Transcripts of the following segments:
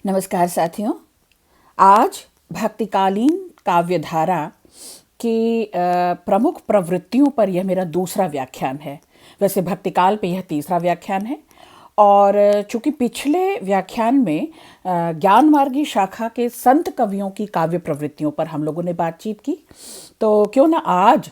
नमस्कार साथियों। आज भक्तिकालीन काव्यधारा की प्रमुख प्रवृत्तियों पर यह मेरा दूसरा व्याख्यान है। वैसे भक्तिकाल पे यह तीसरा व्याख्यान है और चूंकि पिछले व्याख्यान में ज्ञान मार्गी शाखा के संत कवियों की काव्य प्रवृत्तियों पर हम लोगों ने बातचीत की, तो क्यों ना आज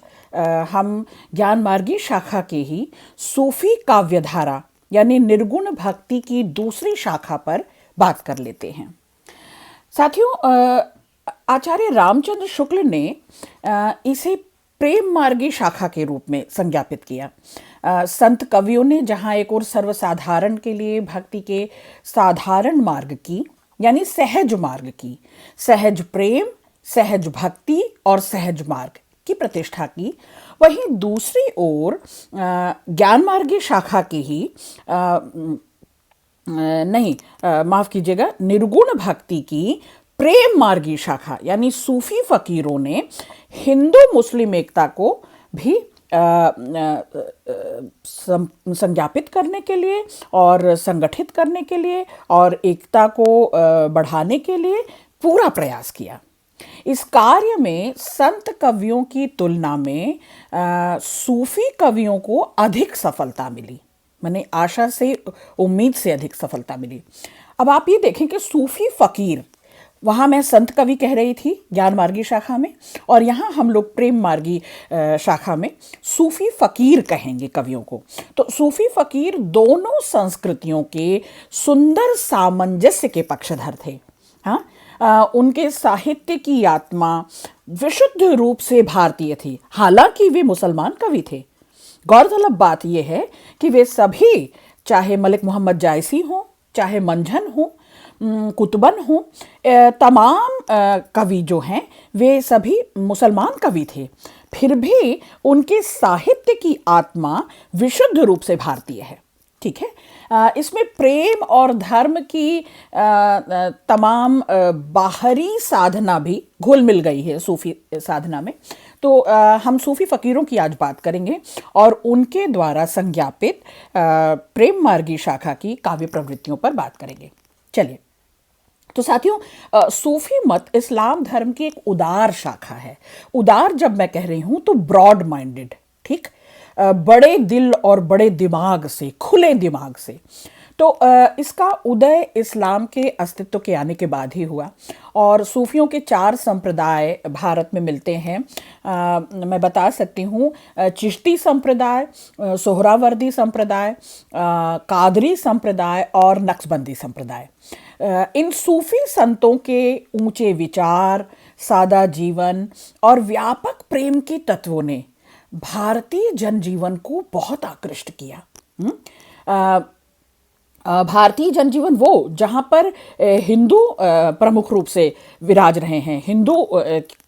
हम ज्ञान मार्गी शाखा के ही सूफी काव्यधारा यानी निर्गुण भक्ति की दूसरी शाखा पर बात कर लेते हैं। साथियों, आचार्य रामचंद्र शुक्ल ने इसे प्रेम मार्गी शाखा के रूप में संज्ञापित किया। संत कवियों ने जहां एक और सर्वसाधारण के लिए भक्ति के साधारण मार्ग की यानी सहज मार्ग की, सहज प्रेम, सहज भक्ति और सहज मार्ग की प्रतिष्ठा की, वहीं दूसरी ओर ज्ञान मार्गी शाखा की ही माफ कीजिएगा, निर्गुण भक्ति की प्रेम मार्गी शाखा यानी सूफी फकीरों ने हिंदू मुस्लिम एकता को भी संज्ञापित करने के लिए और संगठित करने के लिए और एकता को बढ़ाने के लिए पूरा प्रयास किया। इस कार्य में संत कवियों की तुलना में सूफी कवियों को अधिक सफलता मिली, मैंने आशा से उम्मीद से अधिक सफलता मिली। अब आप ये देखें कि सूफी फकीर, वहाँ मैं संत कवि कह रही थी ज्ञान मार्गी शाखा में, और यहाँ हम लोग प्रेम मार्गी शाखा में सूफी फकीर कहेंगे कवियों को। तो सूफी फकीर दोनों संस्कृतियों के सुंदर सामंजस्य के पक्षधर थे। हाँ, उनके साहित्य की आत्मा विशुद्ध रूप से भारतीय थी, हालांकि वे मुसलमान कवि थे। गौरतलब बात यह है कि वे सभी, चाहे मलिक मोहम्मद जायसी हों, चाहे मंझन हों, कुतुबन हों, तमाम कवि जो हैं वे सभी मुसलमान कवि थे, फिर भी उनके साहित्य की आत्मा विशुद्ध रूप से भारतीय है। ठीक है, इसमें प्रेम और धर्म की तमाम बाहरी साधना भी घुल मिल गई है सूफी साधना में। तो हम सूफी फकीरों की आज बात करेंगे और उनके द्वारा संज्ञापित प्रेम मार्गी शाखा की काव्य प्रवृत्तियों पर बात करेंगे। चलिए, तो साथियों, सूफी मत इस्लाम धर्म की एक उदार शाखा है। उदार जब मैं कह रही हूं तो ब्रॉड माइंडेड, ठीक, बड़े दिल और बड़े दिमाग से, खुले दिमाग से। तो इसका उदय इस्लाम के अस्तित्व के आने के बाद ही हुआ और सूफियों के 4 संप्रदाय भारत में मिलते हैं। मैं बता सकती हूँ, चिश्ती संप्रदाय, सोहरावर्दी संप्रदाय, कादरी संप्रदाय और नक्शबंदी संप्रदाय। इन सूफी संतों के ऊंचे विचार, सादा जीवन और व्यापक प्रेम के तत्वों ने भारतीय जनजीवन को बहुत आकृष्ट किया। भारतीय जनजीवन वो जहाँ पर हिंदू प्रमुख रूप से विराज रहे हैं, हिंदू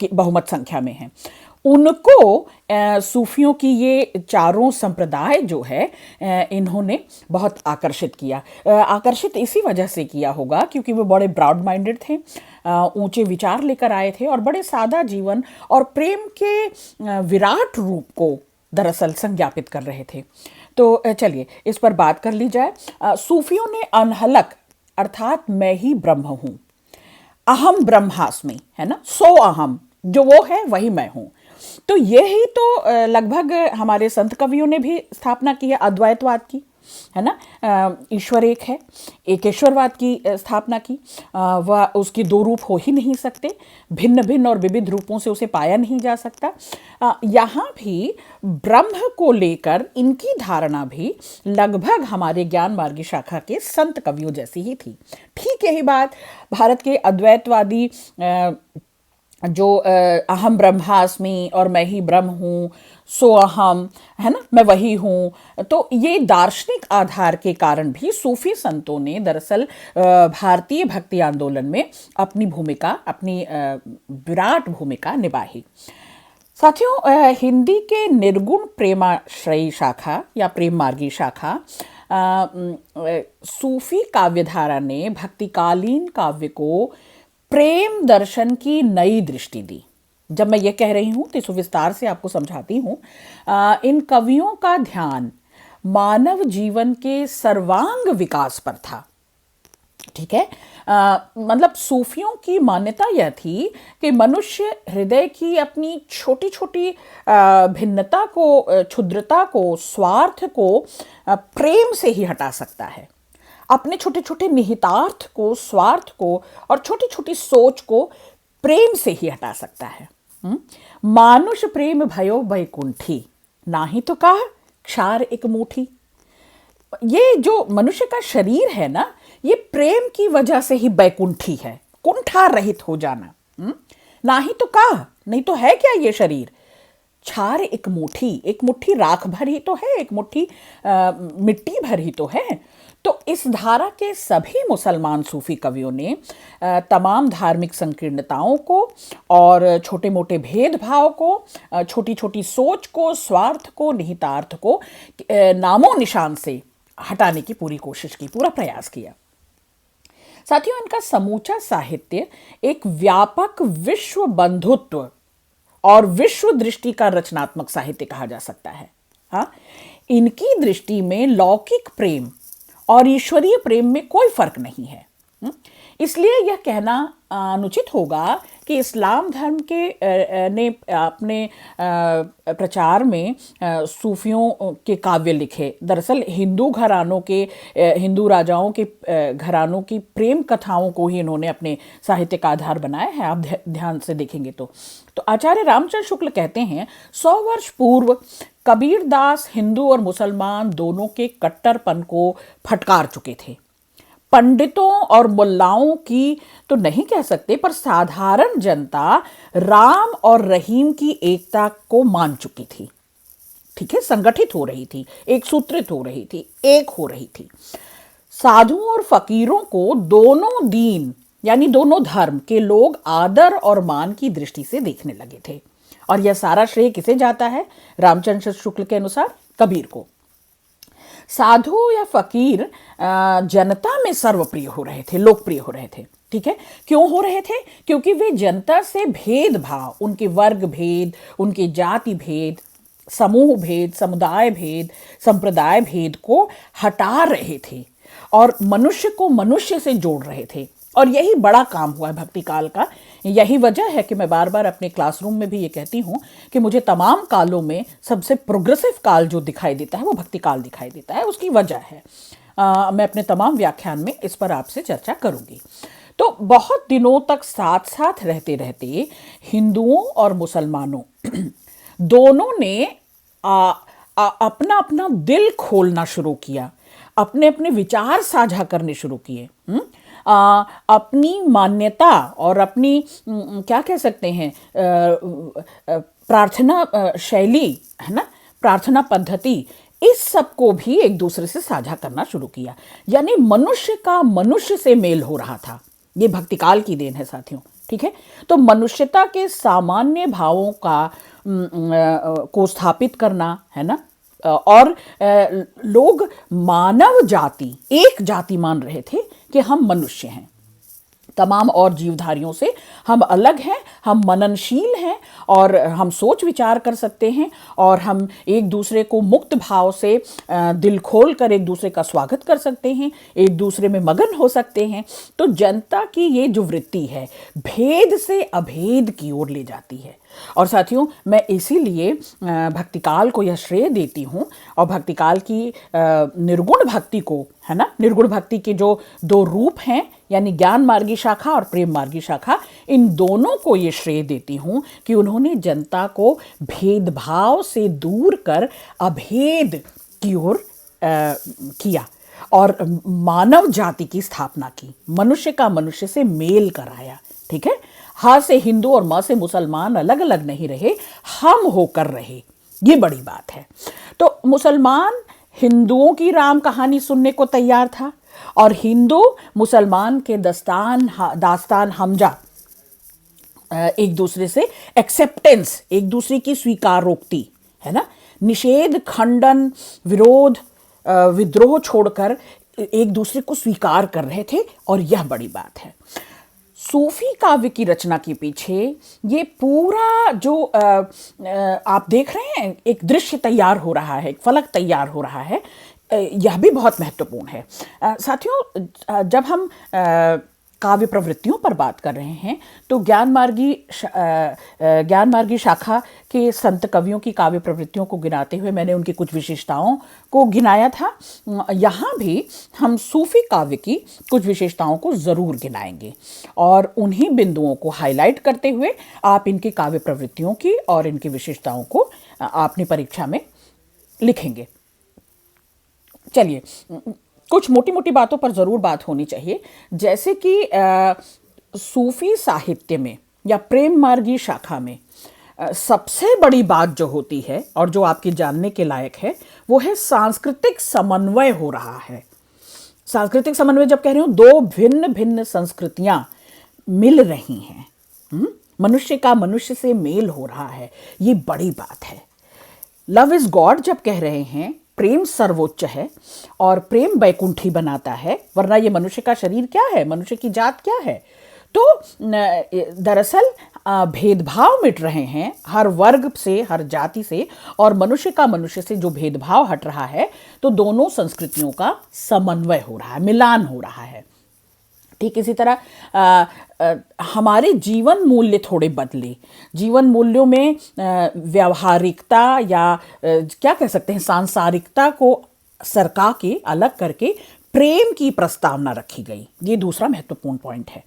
बहुमत संख्या में हैं, उनको सूफियों की ये चारों संप्रदाय जो है इन्होंने बहुत आकर्षित किया। आकर्षित इसी वजह से किया होगा क्योंकि वो बड़े ब्रॉड माइंडेड थे, ऊंचे विचार लेकर आए थे और बड़े सादा जीवन और प्रेम के विराट रूप को दरअसल संज्ञापित कर रहे थे। तो चलिए इस पर बात कर ली जाए। सूफियों ने अनहलक अर्थात मैं ही ब्रह्म हूं, अहम ब्रह्मास्मि, है ना, सो अहम, जो वो है वही मैं हूं। तो यही तो लगभग हमारे संत कवियों ने भी स्थापना की है अद्वैतवाद की, है ना। ईश्वर एक है, एकेश्वरवाद की स्थापना की। वह उसकी 2 रूप हो ही नहीं सकते, भिन्न भिन्न और विविध रूपों से उसे पाया नहीं जा सकता। यहाँ भी ब्रह्म को लेकर इनकी धारणा भी लगभग हमारे ज्ञान मार्गी शाखा के संत कवियों जैसी ही थी। ठीक यही बात भारत के अद्वैतवादी जो अहम ब्रह्मास्मि और मैं ही ब्रह्म हूँ, सो अहम, है ना, मैं वही हूँ। तो ये दार्शनिक आधार के कारण भी सूफी संतों ने दरअसल भारतीय भक्ति आंदोलन में अपनी भूमिका, अपनी विराट भूमिका निभाई। साथियों, हिंदी के निर्गुण प्रेमाश्रयी शाखा या प्रेम मार्गी शाखा सूफी काव्यधारा ने भक्तिकालीन काव्य को प्रेम दर्शन की नई दृष्टि दी। जब मैं ये कह रही हूं तो इसको विस्तार से आपको समझाती हूं। इन कवियों का ध्यान मानव जीवन के सर्वांग विकास पर था। ठीक है। मतलब सूफियों की मान्यता यह थी कि मनुष्य हृदय की अपनी छोटी छोटी भिन्नता को, क्षुद्रता को, स्वार्थ को प्रेम से ही हटा सकता है। अपने छोटे छोटे निहितार्थ को, स्वार्थ को और छोटी छोटी सोच को प्रेम से ही हटा सकता है। मानुष प्रेम भयो बैकुंठी, ना ही तो कहा क्षार एक मुठी। ये जो मनुष्य का शरीर है ना, ये प्रेम की वजह से ही बैकुंठी है, कुंठा रहित हो जाना। ना ही तो कहा, नहीं तो है क्या ये शरीर? क्षार एक मुट्ठी, एक मुट्ठी राख भर ही तो है, एक मुट्ठी मिट्टी भर ही तो है। तो इस धारा के सभी मुसलमान सूफी कवियों ने तमाम धार्मिक संकीर्णताओं को और छोटे मोटे भेदभाव को, छोटी छोटी सोच को, स्वार्थ को, निहितार्थ को नामो निशान से हटाने की पूरी कोशिश की, पूरा प्रयास किया। साथियों, इनका समूचा साहित्य एक व्यापक विश्व बंधुत्व और विश्व दृष्टि का रचनात्मक साहित्य कहा जा सकता है। हाँ, इनकी दृष्टि में लौकिक प्रेम और ईश्वरीय प्रेम में कोई फर्क नहीं है। इसलिए यह कहना अनुचित होगा कि इस्लाम धर्म के ने अपने प्रचार में सूफियों के काव्य लिखे। दरअसल हिंदू घरानों के, हिंदू राजाओं के घरानों की प्रेम कथाओं को ही इन्होंने अपने साहित्य का आधार बनाया है। आप ध्यान से देखेंगे तो आचार्य रामचंद्र शुक्ल कहते हैं, 100 वर्ष पूर्व कबीर दास हिंदू और मुसलमान दोनों के कट्टरपन को फटकार चुके थे। पंडितों और मुल्लाओं की तो नहीं कह सकते, पर साधारण जनता राम और रहीम की एकता को मान चुकी थी। ठीक है, संगठित हो रही थी, एक सूत्रित हो रही थी, एक हो रही थी। साधुओं और फकीरों को दोनों दीन यानी दोनों धर्म के लोग आदर और मान की दृष्टि से देखने लगे थे। और यह सारा श्रेय किसे जाता है? रामचंद्र शुक्ल के अनुसार कबीर को। साधु या फकीर जनता में सर्वप्रिय हो रहे थे, लोकप्रिय हो रहे थे। ठीक है, क्यों हो रहे थे? क्योंकि वे जनता से भेदभाव, उनके वर्ग भेद, उनके जाति भेद, समूह भेद, समुदाय भेद, संप्रदाय भेद को हटा रहे थे और मनुष्य को मनुष्य से जोड़ रहे थे। और यही बड़ा काम हुआ है भक्ति काल का। यही वजह है कि मैं बार बार अपने क्लासरूम में भी ये कहती हूँ कि मुझे तमाम कालों में सबसे प्रोग्रेसिव काल जो दिखाई देता है वो भक्ति काल दिखाई देता है। उसकी वजह है, मैं अपने तमाम व्याख्यान में इस पर आपसे चर्चा करूँगी। तो बहुत दिनों तक साथ साथ रहते रहते हिंदुओं और मुसलमानों दोनों ने अपना अपना दिल खोलना शुरू किया, अपने अपने विचार साझा करने शुरू किए। अपनी मान्यता और अपनी क्या कह सकते हैं, प्रार्थना शैली है ना, प्रार्थना पद्धति, इस सब को भी एक दूसरे से साझा करना शुरू किया। यानी मनुष्य का मनुष्य से मेल हो रहा था। ये भक्ति काल की देन है साथियों। ठीक है, तो मनुष्यता के सामान्य भावों का को स्थापित करना है ना, और लोग मानव जाति, एक जाति मान रहे थे कि हम मनुष्य हैं, तमाम और जीवधारियों से हम अलग हैं, हम मननशील हैं और हम सोच विचार कर सकते हैं और हम एक दूसरे को मुक्त भाव से दिल खोल कर एक दूसरे का स्वागत कर सकते हैं, एक दूसरे में मगन हो सकते हैं। तो जनता की ये जो वृत्ति है भेद से अभेद की ओर ले जाती है। और साथियों, मैं इसीलिए भक्तिकाल को यह श्रेय देती हूँ और भक्तिकाल की निर्गुण भक्ति को, है ना, निर्गुण भक्ति के जो दो रूप हैं यानी ज्ञान मार्गी शाखा और प्रेम मार्गी शाखा, इन दोनों को ये श्रेय देती हूँ कि उन्होंने जनता को भेदभाव से दूर कर अभेद की ओर किया और मानव जाति की स्थापना की, मनुष्य का मनुष्य से मेल कराया। ठीक है, हा से हिंदू और माँ से मुसलमान अलग अलग नहीं रहे, हम होकर रहे। ये बड़ी बात है। तो मुसलमान हिंदुओं की राम कहानी सुनने को तैयार था और हिंदू मुसलमान के दास्तान हमजा, एक दूसरे से एक्सेप्टेंस, एक दूसरे की स्वीकारोक्ति, है ना, निषेध, खंडन, विरोध, विद्रोह छोड़कर एक दूसरे को स्वीकार कर रहे थे। और यह बड़ी बात है। सूफी काव्य की रचना के पीछे ये पूरा जो आप देख रहे हैं, एक दृश्य तैयार हो रहा है, एक फलक तैयार हो रहा है। यह भी बहुत महत्वपूर्ण है। जब हम काव्य प्रवृत्तियों पर बात कर रहे हैं तो ज्ञान मार्गी शाखा के संत कवियों की काव्य प्रवृत्तियों को गिनाते हुए मैंने उनकी कुछ विशेषताओं को गिनाया था। यहाँ भी हम सूफी काव्य की कुछ विशेषताओं को ज़रूर गिनाएंगे और उन्हीं बिंदुओं को हाईलाइट करते हुए आप इनकी काव्य प्रवृत्तियों की और इनकी विशेषताओं को अपनी परीक्षा में लिखेंगे। चलिए, कुछ मोटी मोटी बातों पर ज़रूर बात होनी चाहिए, जैसे कि सूफी साहित्य में या प्रेम मार्गी शाखा में सबसे बड़ी बात जो होती है और जो आपके जानने के लायक है वो है सांस्कृतिक समन्वय हो रहा है। सांस्कृतिक समन्वय जब कह रही हूं, दो भिन्न भिन्न संस्कृतियां मिल रही हैं, मनुष्य का मनुष्य से मेल हो रहा है, ये बड़ी बात है। लव इज गॉड जब कह रहे हैं, प्रेम सर्वोच्च है और प्रेम बैकुंठी बनाता है, वरना ये मनुष्य का शरीर क्या है, मनुष्य की जात क्या है। तो दरअसल भेदभाव मिट रहे हैं हर वर्ग से, हर जाति से, और मनुष्य का मनुष्य से जो भेदभाव हट रहा है तो दोनों संस्कृतियों का समन्वय हो रहा है, मिलान हो रहा है। ठीक इसी तरह हमारे जीवन मूल्य थोड़े बदले, जीवन मूल्यों में व्यावहारिकता या क्या कह सकते हैं सांसारिकता को सरका के अलग करके प्रेम की प्रस्तावना रखी गई। ये दूसरा महत्वपूर्ण पॉइंट है।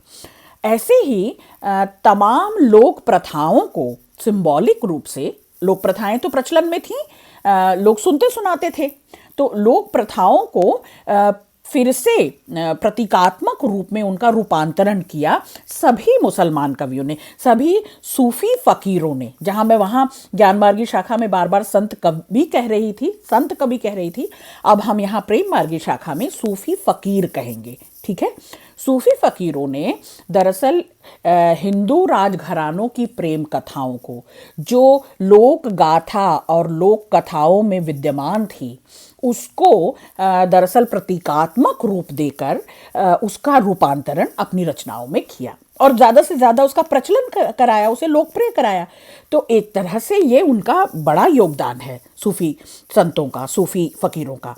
ऐसे ही तमाम लोक प्रथाओं को सिंबॉलिक रूप से, लोक प्रथाएं तो प्रचलन में थी, लोग सुनते सुनाते थे, तो लोक प्रथाओं को फिर से प्रतीकात्मक रूप में उनका रूपांतरण किया सभी मुसलमान कवियों ने, सभी सूफी फकीरों ने। जहां मैं वहां ज्ञानमार्गी शाखा में बार बार संत कवि कह रही थी, अब हम यहाँ प्रेम मार्गी शाखा में सूफी फकीर कहेंगे। ठीक है, सूफी फकीरों ने दरअसल हिंदू राजघरानों की प्रेम कथाओं को, जो लोक गाथा और लोक कथाओं में विद्यमान थी, उसको दरअसल प्रतीकात्मक रूप देकर उसका रूपांतरण अपनी रचनाओं में किया और ज़्यादा से ज़्यादा उसका प्रचलन कराया, उसे लोकप्रिय कराया। तो एक तरह से ये उनका बड़ा योगदान है सूफी संतों का, सूफी फकीरों का।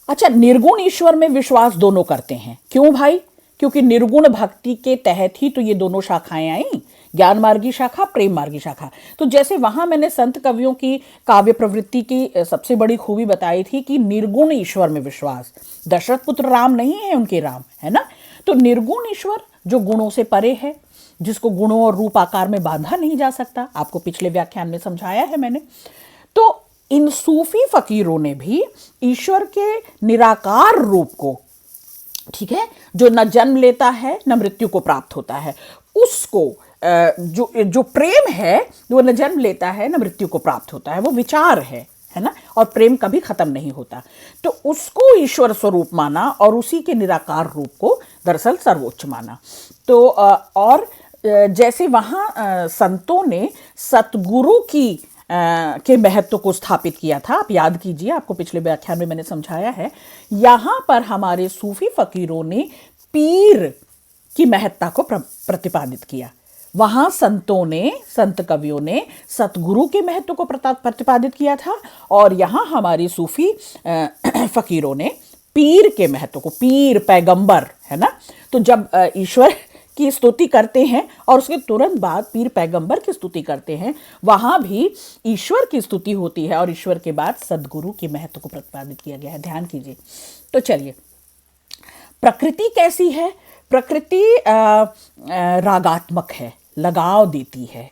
अच्छा, निर्गुण ईश्वर में विश्वास दोनों करते हैं। क्यों भाई? क्योंकि निर्गुण भक्ति के तहत ही तो ये दोनों शाखाएं आई, ज्ञान मार्गी शाखा, प्रेम मार्गी शाखा। तो जैसे वहां मैंने संत कवियों की काव्य प्रवृत्ति की सबसे बड़ी खूबी बताई थी कि निर्गुण ईश्वर में विश्वास। दशरथ पुत्र राम नहीं है उनके राम, है ना। तो निर्गुण ईश्वर जो गुणों से परे है, जिसको गुणों और रूप आकार में बांधा नहीं जा सकता, आपको पिछले व्याख्यान में समझाया है मैंने। तो इन सूफी फकीरों ने भी ईश्वर के निराकार रूप को, ठीक है, जो न जन्म लेता है न मृत्यु को प्राप्त होता है, उसको जो प्रेम है वो न जन्म लेता है न मृत्यु को प्राप्त होता है, वो विचार है ना, और प्रेम कभी खत्म नहीं होता। तो उसको ईश्वर स्वरूप माना और उसी के निराकार रूप को दरअसल सर्वोच्च माना। तो और जैसे वहाँ संतों ने सतगुरु के महत्व को स्थापित किया था, आप याद कीजिए, आपको पिछले व्याख्यान में मैंने समझाया है। यहाँ पर हमारे सूफी फकीरों ने पीर की महत्ता को प्रतिपादित किया। वहाँ संत कवियों ने सतगुरु के महत्व को प्रतिपादित किया था और यहाँ हमारे सूफी फकीरों ने पीर के महत्व को, पीर पैगंबर, है ना। तो जब ईश्वर की स्तुति करते हैं और उसके तुरंत बाद पीर पैगंबर की स्तुति करते हैं, वहां भी ईश्वर की स्तुति होती है और ईश्वर के बाद सदगुरु के महत्व को प्रतिपादित किया गया है। ध्यान कीजिए। तो चलिए, प्रकृति कैसी है? प्रकृति रागात्मक है, लगाव देती है।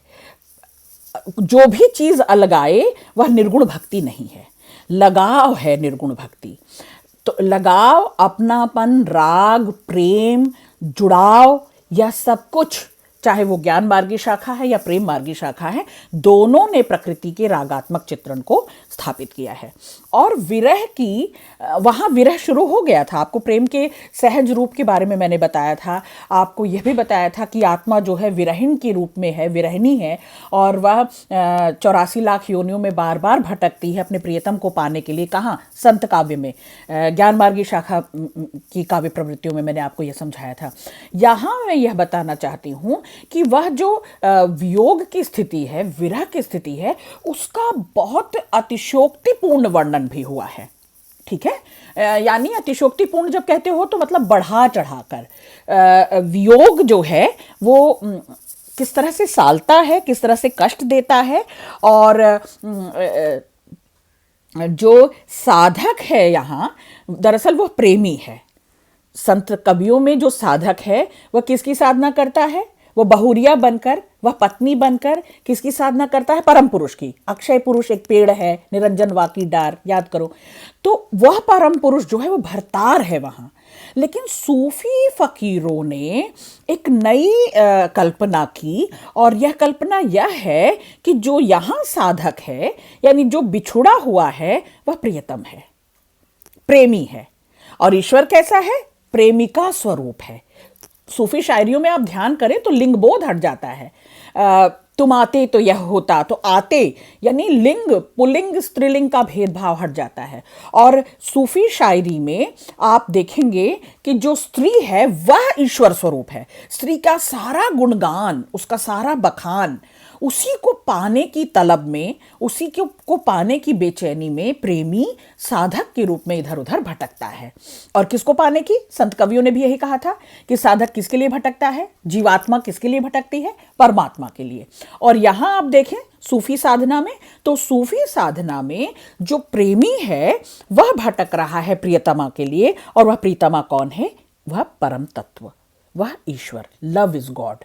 जो भी चीज अलगाए वह निर्गुण भक्ति नहीं है, लगाव है निर्गुण भक्ति। तो लगाव, अपनापन, राग, प्रेम, जुड़ाव, यह सब कुछ, चाहे वो ज्ञान मार्गी शाखा है या प्रेम मार्गी शाखा है, दोनों ने प्रकृति के रागात्मक चित्रण को स्थापित किया है। और विरह की, वहाँ विरह शुरू हो गया था। आपको प्रेम के सहज रूप के बारे में मैंने बताया था, आपको यह भी बताया था कि आत्मा जो है विरहिण के रूप में है, विरहिणी है, और वह 84 लाख योनियों में बार बार भटकती है अपने प्रियतम को पाने के लिए। कहाँ? संत काव्य में, ज्ञान मार्गी शाखा की काव्य प्रवृत्तियों में मैंने आपको यह समझाया था। यहाँ मैं यह बताना चाहती हूँ कि वह जो वियोग की स्थिति है, विरह की स्थिति है, उसका बहुत अतिशयोक्तिपूर्ण वर्णन भी हुआ है। ठीक है। यानी अतिशयोक्तिपूर्ण जब कहते हो तो मतलब बढ़ा चढ़ाकर। वियोग जो है वो किस तरह से सालता है, किस तरह से कष्ट देता है। और जो साधक है यहाँ दरअसल वो प्रेमी है। संत कवियों में जो साधक है वह किसकी साधना करता है? वो बहुरिया बनकर, वह पत्नी बनकर किसकी साधना करता है? परम पुरुष की। अक्षय पुरुष एक पेड़ है, निरंजन वाकी डार, याद करो। तो वह परम पुरुष जो है वो भरतार है वहां। लेकिन सूफी फकीरों ने एक नई कल्पना की, और यह कल्पना यह है कि जो यहाँ साधक है यानी जो बिछुड़ा हुआ है वह प्रियतम है, प्रेमी है। और ईश्वर कैसा है? प्रेमिका स्वरूप है। सूफी शायरियों में आप ध्यान करें तो लिंग बोध हट जाता है। तुम आते तो यह होता, तो आते यानी लिंग, पुल्लिंग स्त्रीलिंग का भेदभाव हट जाता है। और सूफी शायरी में आप देखेंगे कि जो स्त्री है वह ईश्वर स्वरूप है। स्त्री का सारा गुणगान, उसका सारा बखान, उसी को पाने की तलब में, उसी को पाने की बेचैनी में प्रेमी साधक के रूप में इधर उधर भटकता है। और किसको पाने की? संत कवियों ने भी यही कहा था कि साधक किसके लिए भटकता है? जीवात्मा किसके लिए भटकती है? परमात्मा के लिए। और यहां आप देखें सूफी साधना में, तो सूफी साधना में जो प्रेमी है वह भटक रहा है प्रियतमा के लिए। और वह प्रियतमा कौन है? वह परम तत्व, वह ईश्वर, लव इज गॉड।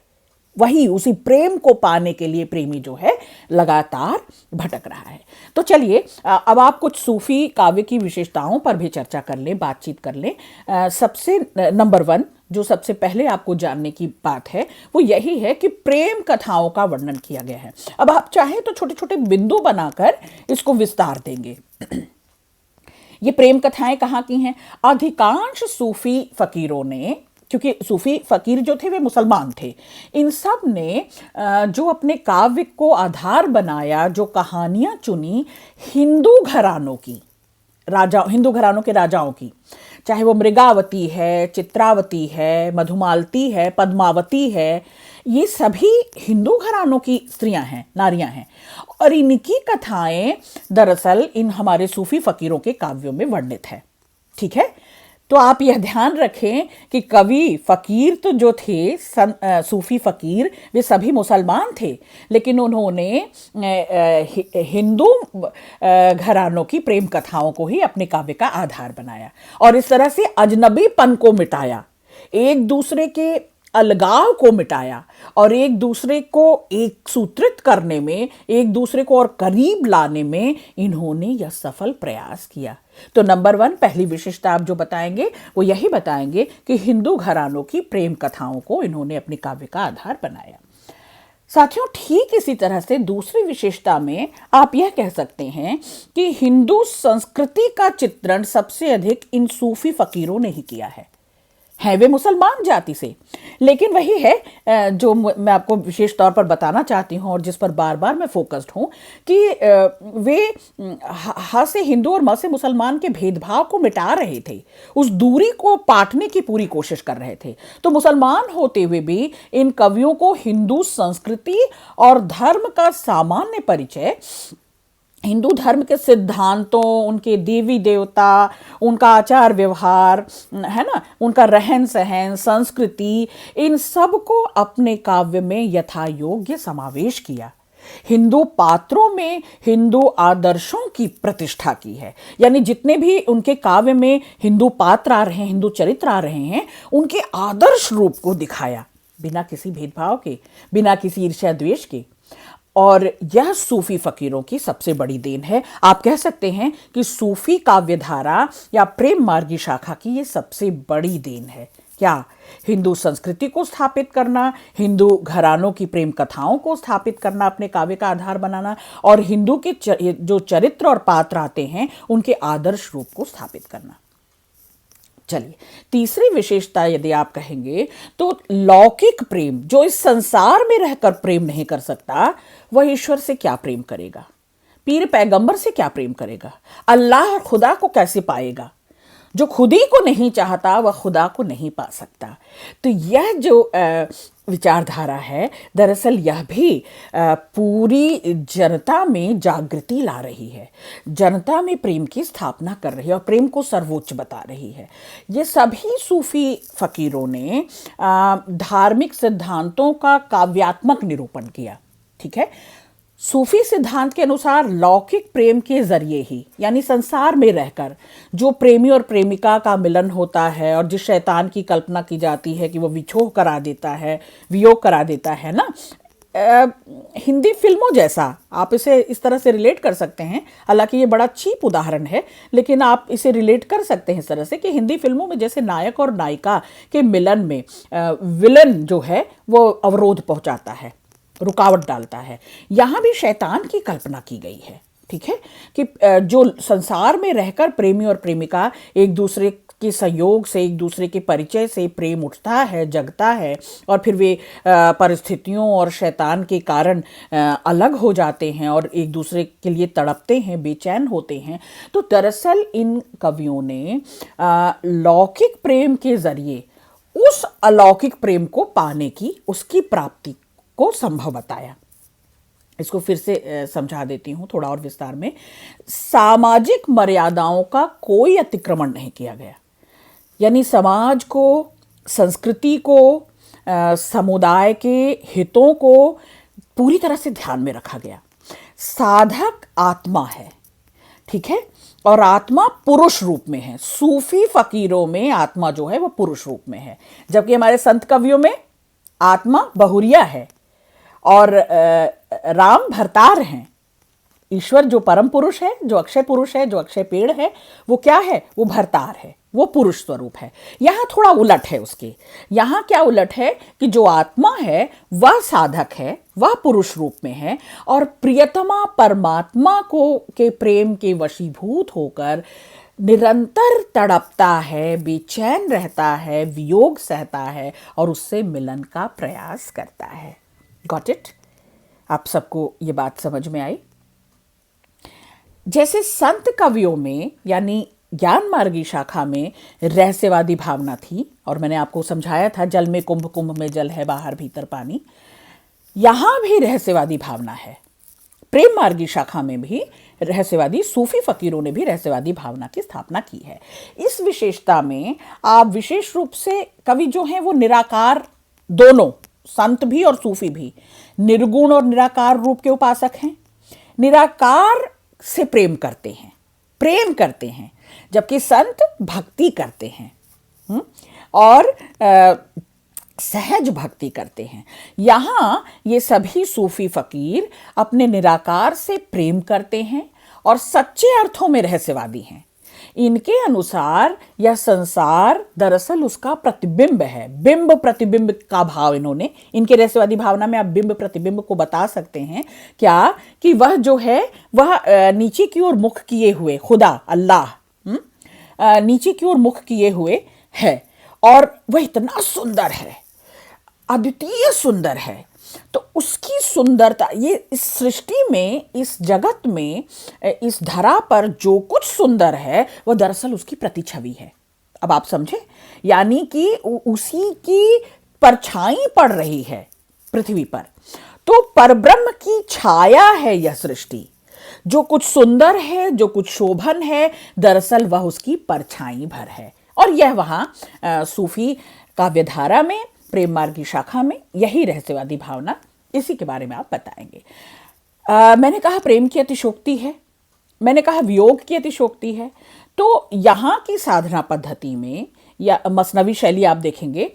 वही उसी प्रेम को पाने के लिए प्रेमी जो है लगातार भटक रहा है। तो चलिए अब आप कुछ सूफी काव्य की विशेषताओं पर भी चर्चा कर लें, बातचीत कर लें। सबसे नंबर 1 जो सबसे पहले आपको जानने की बात है वो यही है कि प्रेम कथाओं का वर्णन किया गया है। अब आप चाहें तो छोटे छोटे बिंदु बनाकर इसको विस्तार देंगे। ये प्रेम कथाएं कहाँ की हैं? अधिकांश सूफी फकीरों ने, क्योंकि सूफी फकीर जो थे वे मुसलमान थे, इन सब ने जो अपने काव्य को आधार बनाया, जो कहानियां चुनी हिंदू घरानों की, हिंदू घरानों के राजाओं की, चाहे वो मृगावती है, चित्रावती है, मधुमालती है, पद्मावती है, ये सभी हिंदू घरानों की स्त्रियां हैं, नारियां हैं। और इनकी कथाएं दरअसल इन हमारे सूफी फकीरों के काव्यों में वर्णित है। ठीक है, तो आप यह ध्यान रखें कि कवि फकीर तो जो थे सूफी फकीर वे सभी मुसलमान थे, लेकिन उन्होंने हिंदू घरानों की प्रेम कथाओं को ही अपने काव्य का आधार बनाया और इस तरह से अजनबीपन को मिटाया, एक दूसरे के अलगाव को मिटाया और एक दूसरे को एक सूत्रित करने में, एक दूसरे को और करीब लाने में इन्होंने यह सफल प्रयास किया। तो नंबर 1 पहली विशेषता आप जो बताएंगे वो यही बताएंगे कि हिंदू घरानों की प्रेम कथाओं को इन्होंने अपने काव्य का आधार बनाया। साथियों, ठीक इसी तरह से दूसरी विशेषता में आप यह कह सकते हैं कि हिंदू संस्कृति का चित्रण सबसे अधिक इन सूफी फकीरों ने ही किया है वे मुसलमान जाति से, लेकिन वही है जो मैं आपको विशेष तौर पर बताना चाहती हूं और जिस पर बार बार मैं फोकस्ड हूं कि वे हा से हिंदू और म से मुसलमान के भेदभाव को मिटा रहे थे, उस दूरी को पाटने की पूरी कोशिश कर रहे थे। तो मुसलमान होते हुए भी इन कवियों को हिंदू संस्कृति और धर्म का सामान्य परिचय, हिंदू धर्म के सिद्धांतों, उनके देवी देवता, उनका आचार व्यवहार है ना, उनका रहन सहन, संस्कृति, इन सब को अपने काव्य में यथा योग्य समावेश किया। हिंदू पात्रों में हिंदू आदर्शों की प्रतिष्ठा की है, यानी जितने भी उनके काव्य में हिंदू पात्र आ रहे हैं, हिंदू चरित्र आ रहे हैं, उनके आदर्श रूप को दिखाया बिना किसी भेदभाव के, बिना किसी ईर्ष्या द्वेष के। और यह सूफी फकीरों की सबसे बड़ी देन है। आप कह सकते हैं कि सूफी काव्यधारा या प्रेम मार्गी शाखा की ये सबसे बड़ी देन है। क्या? हिंदू संस्कृति को स्थापित करना, हिंदू घरानों की प्रेम कथाओं को स्थापित करना, अपने काव्य का आधार बनाना, और हिंदू के जो चरित्र और पात्र आते हैं उनके आदर्श रूप को स्थापित करना। चलिए, तीसरी विशेषता यदि आप कहेंगे तो लौकिक प्रेम, जो इस संसार में रहकर प्रेम नहीं कर सकता, वह ईश्वर से क्या प्रेम करेगा? पीर पैगंबर से क्या प्रेम करेगा? अल्लाह और खुदा को कैसे पाएगा? जो खुद ही को नहीं चाहता वह खुदा को नहीं पा सकता। तो यह जो विचारधारा है, दरअसल यह भी पूरी जनता में जागृति ला रही है, जनता में प्रेम की स्थापना कर रही है और प्रेम को सर्वोच्च बता रही है। ये सभी सूफी फकीरों ने धार्मिक सिद्धांतों का काव्यात्मक निरूपण किया। ठीक है, सूफी सिद्धांत के अनुसार लौकिक प्रेम के जरिए ही, यानी संसार में रहकर जो प्रेमी और प्रेमिका का मिलन होता है और जिस शैतान की कल्पना की जाती है कि वो विछोह करा देता है, वियोग करा देता है ना, हिंदी फिल्मों जैसा आप इसे इस तरह से रिलेट कर सकते हैं। हालांकि ये बड़ा चीप उदाहरण है, लेकिन आप इसे रिलेट कर सकते हैं इस तरह से कि हिंदी फिल्मों में जैसे नायक और नायिका के मिलन में विलन जो है वो अवरोध पहुंचाता है, रुकावट डालता है, यहां भी शैतान की कल्पना की गई है। ठीक है, कि जो संसार में रहकर प्रेमी और प्रेमिका एक दूसरे के संयोग से, एक दूसरे के परिचय से प्रेम उठता है, जगता है और फिर वे परिस्थितियों और शैतान के कारण अलग हो जाते हैं और एक दूसरे के लिए तड़पते हैं, बेचैन होते हैं। तो दरअसल इन कवियों ने लौकिक प्रेम के जरिए उस अलौकिक प्रेम को पाने की, उसकी प्राप्ति को संभव बताया। इसको फिर से समझा देती हूं थोड़ा और विस्तार में। सामाजिक मर्यादाओं का कोई अतिक्रमण नहीं किया गया, यानी समाज को, संस्कृति को, समुदाय के हितों को पूरी तरह से ध्यान में रखा गया। साधक आत्मा है, ठीक है, और आत्मा पुरुष रूप में है। सूफी फकीरों में आत्मा जो है वो पुरुष रूप में है, जबकि हमारे संत कवियों में आत्मा बहुरिया है और राम भरतार हैं। ईश्वर जो परम पुरुष है, जो अक्षय पुरुष है, जो अक्षय पेड़ है, वो क्या है? वो भरतार है, वो पुरुष स्वरूप है। यहाँ थोड़ा उलट है उसके। यहाँ क्या उलट है कि जो आत्मा है वह साधक है, वह पुरुष रूप में है और प्रियतमा परमात्मा को के प्रेम के वशीभूत होकर निरंतर तड़पता है, बेचैन रहता है, वियोग सहता है और उससे मिलन का प्रयास करता है। Got it? आप सबको ये बात समझ में आई? जैसे संत कवियों में यानी ज्ञान मार्गी शाखा में रहस्यवादी भावना थी, और मैंने आपको समझाया था जल में कुंभ, कुंभ में जल है, बाहर भीतर पानी। यहां भी रहस्यवादी भावना है। प्रेम मार्गी शाखा में भी रहस्यवादी, सूफी फकीरों ने भी रहस्यवादी भावना की स्थापना की है। इस विशेषता में आप विशेष रूप से कवि जो हैं वो निराकार, दोनों संत भी और सूफी भी निर्गुण और निराकार रूप के उपासक हैं। निराकार से प्रेम करते हैं, जबकि संत भक्ति करते हैं और सहज भक्ति करते हैं। यहां ये सभी सूफी फकीर अपने निराकार से प्रेम करते हैं और सच्चे अर्थों में रहस्यवादी हैं। इनके अनुसार यह संसार दरअसल उसका प्रतिबिंब है। बिंब प्रतिबिंब का भाव इन्होंने, इनके रहस्यवादी भावना में आप बिंब प्रतिबिंब को बता सकते हैं क्या, कि वह जो है वह नीचे की ओर मुख किए हुए, खुदा अल्लाह नीचे की ओर मुख किए हुए है और वह इतना सुंदर है, अद्वितीय सुंदर है। तो उसकी सुंदरता, ये इस सृष्टि में, इस जगत में, इस धरा पर जो कुछ सुंदर है वह दरअसल उसकी प्रतिछवि है। अब आप समझे, यानी कि उसी की परछाई पड़ रही है पृथ्वी पर। तो परब्रह्म की छाया है यह सृष्टि। जो कुछ सुंदर है, जो कुछ शोभन है, दरअसल वह उसकी परछाई भर है। और यह वहां सूफी काव्यधारा में, प्रेम मार्ग की शाखा में यही रहस्यवादी भावना, इसी के बारे में आप बताएंगे। मैंने कहा प्रेम की अतिशोक्ति है, मैंने कहा वियोग की अतिशोक्ति है। तो यहाँ की साधना पद्धति में या मसनवी शैली आप देखेंगे,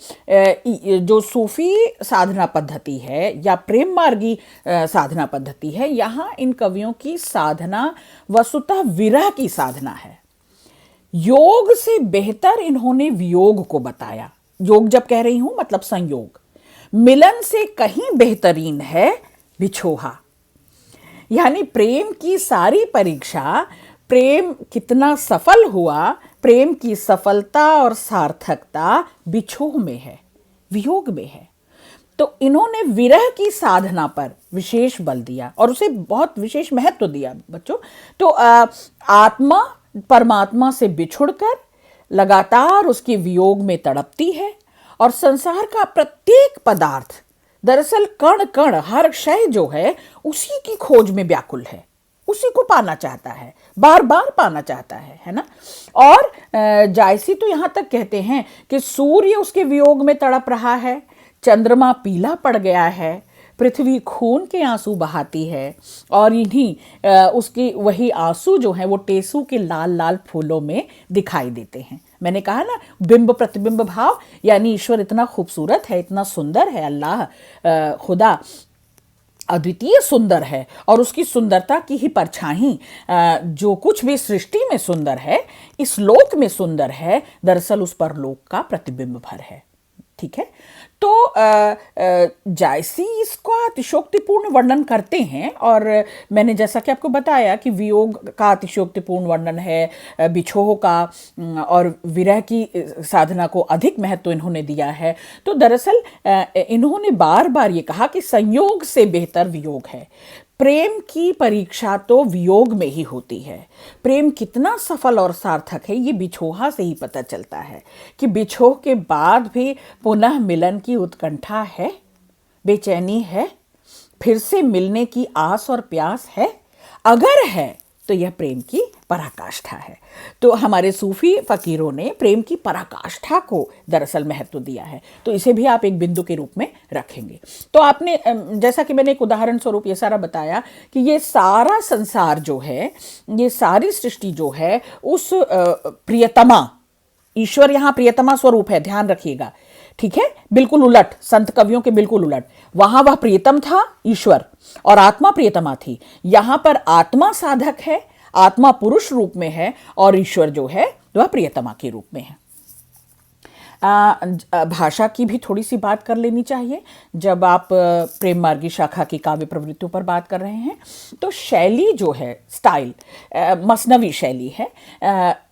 जो सूफी साधना पद्धति है या प्रेम मार्गी साधना पद्धति है, यहाँ इन कवियों की साधना वस्तुतः विरह की साधना है। योग से बेहतर इन्होंने वियोग को बताया। योग जब कह रही हूं मतलब संयोग। मिलन से कहीं बेहतरीन है बिछोहा। यानी प्रेम की सारी परीक्षा, प्रेम कितना सफल हुआ, प्रेम की सफलता और सार्थकता बिछोह में है, वियोग में है। तो इन्होंने विरह की साधना पर विशेष बल दिया और उसे बहुत विशेष महत्व दिया बच्चों। तो आत्मा परमात्मा से बिछुड़कर लगातार उसके वियोग में तड़पती है और संसार का प्रत्येक पदार्थ दरअसल कण कण, हर क्षय जो है उसी की खोज में व्याकुल है, उसी को पाना चाहता है, बार बार पाना चाहता है ना। और जायसी तो यहाँ तक कहते हैं कि सूर्य उसके वियोग में तड़प रहा है, चंद्रमा पीला पड़ गया है, पृथ्वी खून के आंसू बहाती है, और इन्हीं उसकी वही आंसू जो हैं वो टेसू के लाल लाल फूलों में दिखाई देते हैं। मैंने कहा ना, बिंब प्रतिबिंब भाव, यानी ईश्वर इतना खूबसूरत है, इतना सुंदर है, अल्लाह खुदा अद्वितीय सुंदर है, और उसकी सुंदरता की ही परछाई जो कुछ भी सृष्टि में सुंदर है, इस लोक में सुंदर है, दरअसल उस परलोक का प्रतिबिंब भर है। ठीक है, तो जायसी इसका अतिशयोक्तिपूर्ण वर्णन करते हैं, और मैंने जैसा कि आपको बताया कि वियोग का अतिशयोक्तिपूर्ण वर्णन है, बिछोह का और विरह की साधना को अधिक महत्व इन्होंने दिया है। तो दरअसल इन्होंने बार बार ये कहा कि संयोग से बेहतर वियोग है। प्रेम की परीक्षा तो वियोग में ही होती है। प्रेम कितना सफल और सार्थक है ये बिछोहा से ही पता चलता है कि बिछोह के बाद भी पुनः मिलन की उत्कंठा है, बेचैनी है, फिर से मिलने की आस और प्यास है। अगर है तो यह प्रेम की पराकाष्ठा है। तो हमारे सूफी फकीरों ने प्रेम की पराकाष्ठा को दरअसल महत्व दिया है, तो इसे भी आप एक बिंदु के रूप में रखेंगे। तो आपने, जैसा कि मैंने एक उदाहरण स्वरूप ये सारा बताया कि ये सारा संसार जो है, ये सारी सृष्टि जो है, उस प्रियतमा, ईश्वर यहां प्रियतमा स्वरूप है, ध्यान रखिएगा। ठीक है, बिल्कुल उलट, संत कवियों के बिल्कुल उलट। वहां वह प्रियतम था ईश्वर, और आत्मा प्रियतमा थी। यहां पर आत्मा साधक है, आत्मा पुरुष रूप में है, और ईश्वर जो है वह प्रियतमा के रूप में है। भाषा की भी थोड़ी सी बात कर लेनी चाहिए। जब आप प्रेम मार्गी शाखा की काव्य प्रवृत्तियों पर बात कर रहे हैं, तो शैली जो है, स्टाइल मसनवी शैली है।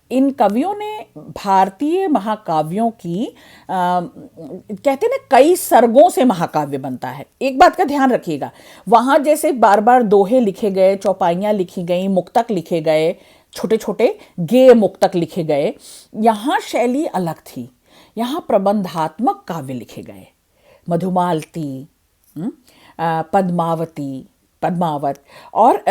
इन कवियों ने भारतीय महाकाव्यों की कहते हैं ना, कई सर्गों से महाकाव्य बनता है। एक बात का ध्यान रखिएगा, वहाँ जैसे बार बार दोहे लिखे गए, चौपाइयाँ लिखी गई, मुक्तक लिखे गए, छोटे छोटे गेय मुक्तक लिखे गए, यहाँ शैली अलग थी। यहाँ प्रबंधात्मक काव्य लिखे गए। मधुमालती, पद्मावत और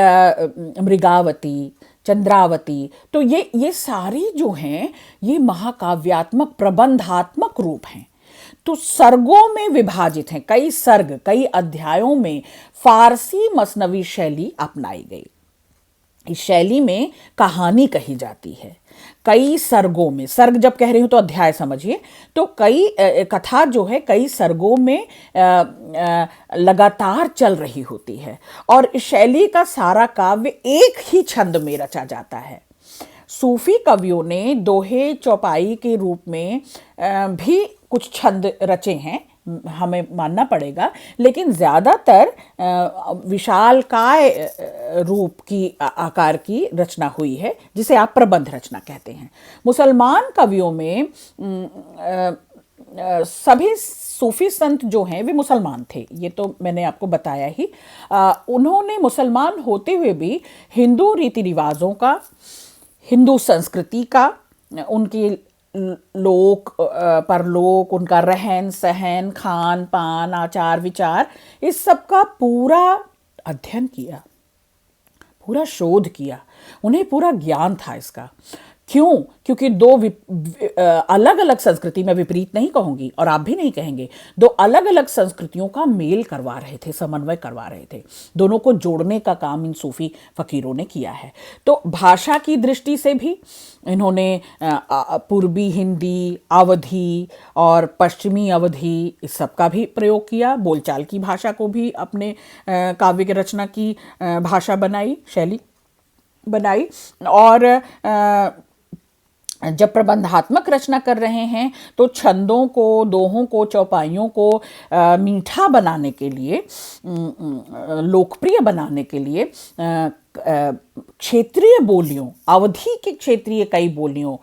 मृगावती, चंद्रावती, तो ये सारी जो हैं ये महाकाव्यात्मक प्रबंधात्मक रूप हैं। तो सर्गों में विभाजित हैं, कई सर्ग, कई अध्यायों में फारसी मसनवी शैली अपनाई गई। इस शैली में कहानी कही जाती है। कई सर्गों में, सर्ग जब कह रही हूं तो अध्याय समझिए, तो कई कथा जो है कई सर्गों में लगातार चल रही होती है, और इस शैली का सारा काव्य एक ही छंद में रचा जाता है। सूफी कवियों ने दोहे चौपाई के रूप में भी कुछ छंद रचे हैं, हमें मानना पड़ेगा, लेकिन ज़्यादातर विशालकाय रूप की आकार की रचना हुई है, जिसे आप प्रबंध रचना कहते हैं। मुसलमान कवियों में सभी सूफी संत जो हैं वे मुसलमान थे, ये तो मैंने आपको बताया ही। उन्होंने मुसलमान होते हुए भी हिंदू रीति रिवाजों का, हिंदू संस्कृति का, उनकी लोक परलोक, उनका रहन सहन, खान पान, आचार विचार, इस सब का पूरा अध्ययन किया, पूरा शोध किया। उन्हें पूरा ज्ञान था इसका। क्यों? क्योंकि दो अलग अलग संस्कृति, में विपरीत नहीं कहूंगी और आप भी नहीं कहेंगे, दो अलग अलग संस्कृतियों का मेल करवा रहे थे, समन्वय करवा रहे थे। दोनों को जोड़ने का काम इन सूफी फकीरों ने किया है। तो भाषा की दृष्टि से भी इन्होंने पूर्वी हिंदी, अवधी और पश्चिमी अवधी, इस सब का भी प्रयोग किया। बोलचाल की भाषा को भी अपने काव्य की रचना की भाषा बनाई, शैली बनाई। और जब प्रबंधात्मक रचना कर रहे हैं तो छंदों को, दोहों को, चौपाइयों को मीठा बनाने के लिए, लोकप्रिय बनाने के लिए क्षेत्रीय बोलियों, अवधि की क्षेत्रीय कई बोलियों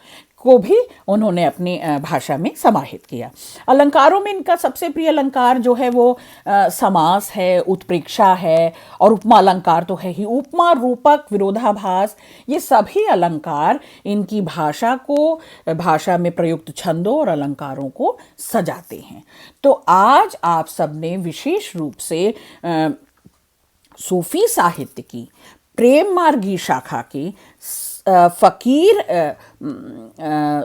को भी उन्होंने अपनी भाषा में समाहित किया। अलंकारों में इनका सबसे प्रिय अलंकार जो है वो समास है, उत्प्रेक्षा है, और उपमा अलंकार तो है ही। उपमा, रूपक, विरोधाभास, ये सभी अलंकार इनकी भाषा को, भाषा में प्रयुक्त छंदों और अलंकारों को सजाते हैं। तो आज आप सबने विशेष रूप से सूफी साहित्य की प्रेम मार्गी शाखा की फकीर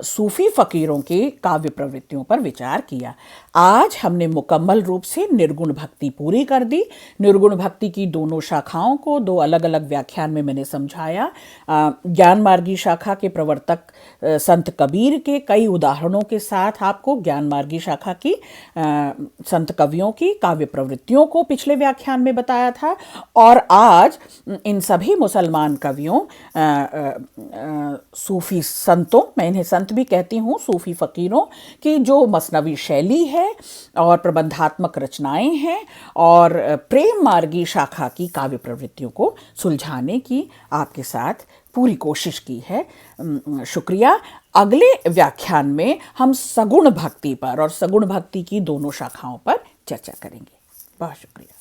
सूफी फकीरों के काव्य प्रवृत्तियों पर विचार किया। आज हमने मुकम्मल रूप से निर्गुण भक्ति पूरी कर दी। निर्गुण भक्ति की दोनों शाखाओं को दो अलग अलग व्याख्यान में मैंने समझाया। ज्ञान मार्गी शाखा के प्रवर्तक संत कबीर के कई उदाहरणों के साथ आपको ज्ञान मार्गी शाखा की संत कवियों की काव्य प्रवृत्तियों को पिछले व्याख्यान में बताया था। और आज इन सभी मुसलमान कवियों, सूफी संतों, मैं इन्हें संत भी कहती हूँ, सूफी फकीरों की जो मसनवी शैली है और प्रबंधात्मक रचनाएं हैं और प्रेम मार्गी शाखा की काव्य प्रवृत्तियों को सुलझाने की आपके साथ पूरी कोशिश की है। शुक्रिया। अगले व्याख्यान में हम सगुण भक्ति पर और सगुण भक्ति की दोनों शाखाओं पर चर्चा करेंगे। बहुत शुक्रिया।